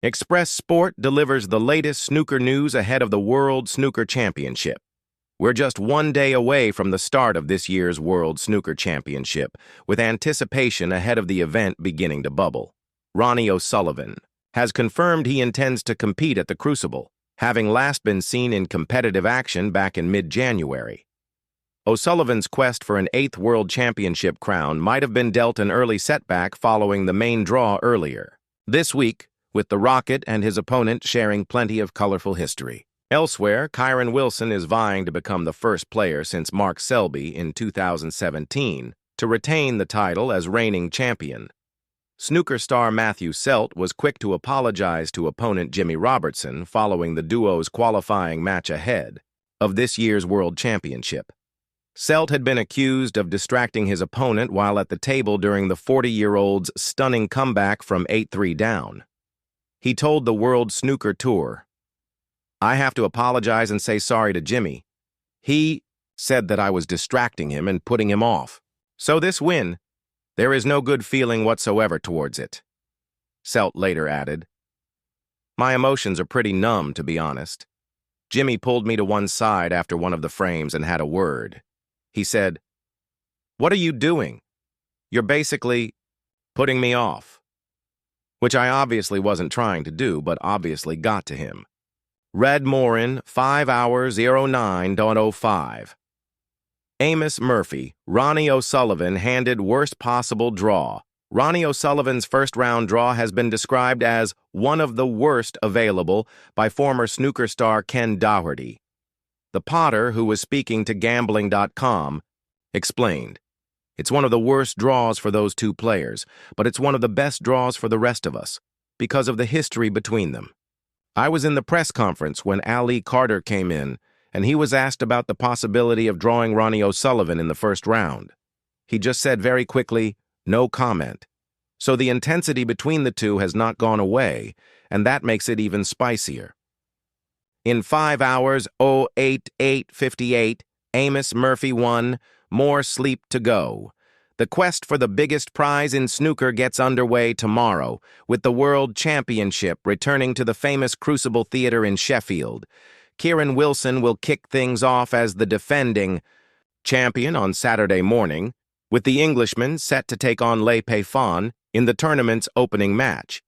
Express Sport delivers the latest snooker news ahead of the World Snooker Championship. We're just one day away from the start of this year's World Snooker Championship, with anticipation ahead of the event beginning to bubble. Ronnie O'Sullivan has confirmed he intends to compete at the Crucible, having last been seen in competitive action back in mid-January. O'Sullivan's quest for an 8th World Championship crown might have been dealt an early setback following the main draw earlier this week, with the Rocket and his opponent sharing plenty of colorful history. Elsewhere, Kyren Wilson is vying to become the first player since Mark Selby in 2017 to retain the title as reigning champion. Snooker star Matthew Selt was quick to apologize to opponent Jimmy Robertson following the duo's qualifying match ahead of this year's World Championship. Selt had been accused of distracting his opponent while at the table during the 40-year-old's stunning comeback from 8-3 down. He told the World Snooker Tour, "I have to apologize and say sorry to Jimmy. He said that I was distracting him and putting him off. So this win, there is no good feeling whatsoever towards it." Selt later added, "My emotions are pretty numb, to be honest. Jimmy pulled me to one side after one of the frames and had a word. He said, 'What are you doing? You're basically putting me off.' Which I obviously wasn't trying to do, but obviously got to him." Red Morin, 5:09.05. Amos Murphy, Ronnie O'Sullivan handed worst possible draw. Ronnie O'Sullivan's first-round draw has been described as one of the worst available by former snooker star Ken Doherty. The Potter, who was speaking to Gambling.com, explained, "It's one of the worst draws for those two players, but it's one of the best draws for the rest of us, because of the history between them. I was in the press conference when Ali Carter came in, and he was asked about the possibility of drawing Ronnie O'Sullivan in the first round. He just said very quickly, 'No comment.' So the intensity between the two has not gone away, and that makes it even spicier." In 5 hours, 08:58, Amos Murphy won. More sleep to go. The quest for the biggest prize in snooker gets underway tomorrow, with the World Championship returning to the famous Crucible Theater in Sheffield. Kyren Wilson will kick things off as the defending champion on Saturday morning, with the Englishman set to take on Le Payfon in the tournament's opening match.